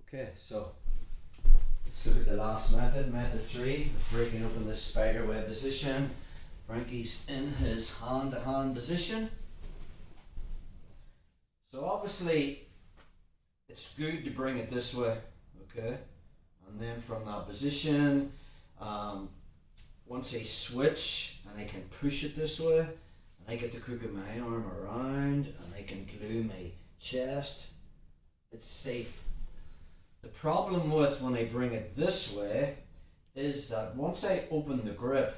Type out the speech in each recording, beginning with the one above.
Okay, so let's look at the last method, method 3, breaking open this spider web position. Frankie's in his hand-to-hand position. So obviously it's good to bring it this way, okay? And then from that position, once I switch and I can push it this way, and I get the crook of my arm around and I can glue my chest, it's safe. The problem with when I bring it this way is that once I open the grip,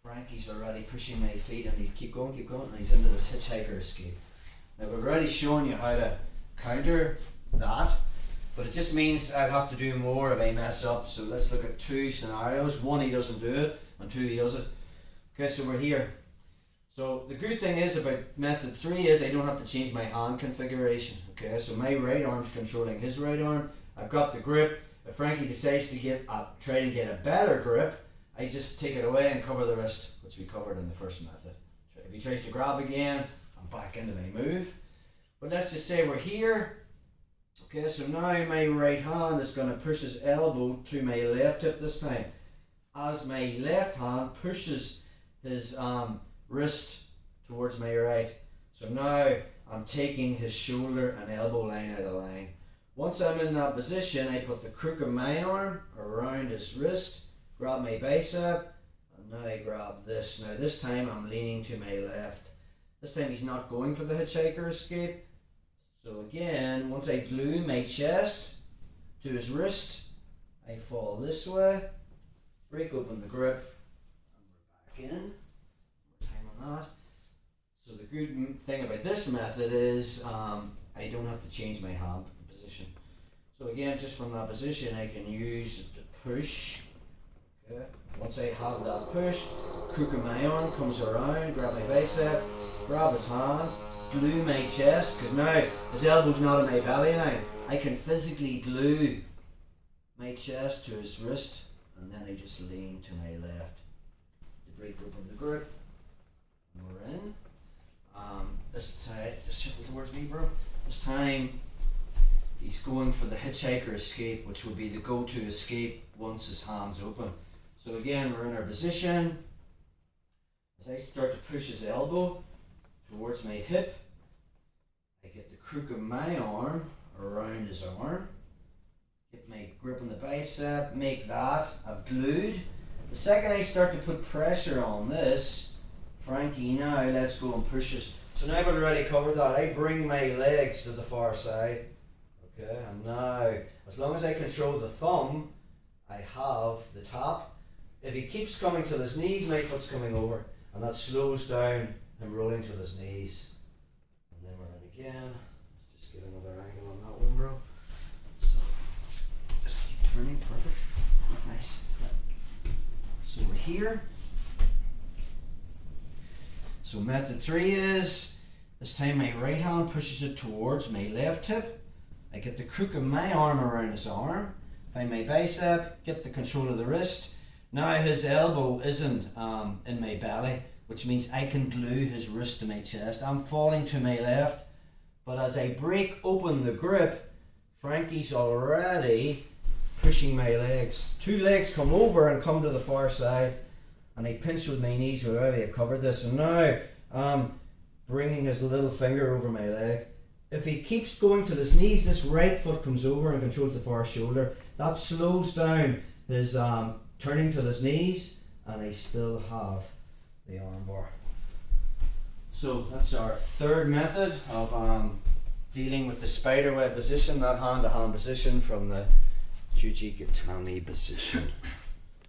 Frankie's already pushing my feet and he's keep going, and he's into this hitchhiker escape. Now we've already shown you how to counter that, but it just means I'd have to do more if I mess up. So let's look at 2 scenarios. 1, he doesn't do it, and 2, he does it. Okay, so we're here. So the good thing is about method 3 is I don't have to change my hand configuration. Okay, so my right arm's controlling his right arm. I've got the grip. If Frankie decides to try to get a better grip, I just take it away and cover the wrist, which we covered in the first method. If he tries to grab again, I'm back into my move. But let's just say we're here. Okay, so now my right hand is going to push his elbow to my left hip this time. As my left hand pushes his wrist towards my right. So now I'm taking his shoulder and elbow line out of line. Once I'm in that position, I put the crook of my arm around his wrist, grab my bicep, and now I grab this. Now this time I'm leaning to my left. This time he's not going for the hitchhiker escape. So again, once I glue my chest to his wrist, I fall this way, break open the grip, and we're back in. More time on that. So the good thing about this method is I don't have to change my hand position. So again, just from that position, I can use the push. Okay. Once I have that push, crook of my arm comes around, grab my bicep, grab his hand, glue my chest, because now his elbow's not in my belly now. I can physically glue my chest to his wrist, and then I just lean to my left to break open the grip. And we're in. This time, just shuffle towards me, bro. This time, he's going for the hitchhiker escape, which will be the go-to escape once his hand's open. So again, we're in our position. As I start to push his elbow towards my hip, I get the crook of my arm around his arm, get my grip on the bicep, make that, I've glued. The second I start to put pressure on this, Frankie now let's go and push us. So now I've already covered that, I bring my legs to the far side. Okay, and now, as long as I control the thumb, I have the tap. If he keeps coming to his knees, my foot's coming over, and that slows down him rolling to his knees. And then we're in again. Let's just get another angle on that one, bro. So, just keep turning, perfect. Nice. So we're here. So method 3 is, this time my right hand pushes it towards my left hip. I get the crook of my arm around his arm, find my bicep, get the control of the wrist. Now his elbow isn't in my belly, which means I can glue his wrist to my chest. I'm falling to my left, but as I break open the grip, Frankie's already pushing my legs. 2 legs come over and come to the far side, and I pinch with my knees. We already have covered this, and now I'm bringing his little finger over my leg. If he keeps going to his knees, this right foot comes over and controls the far shoulder. That slows down his turning to his knees, and I still have the arm bar. So that's our 3rd method of dealing with the spider web position, that hand-to-hand position from the Juji Gatami position.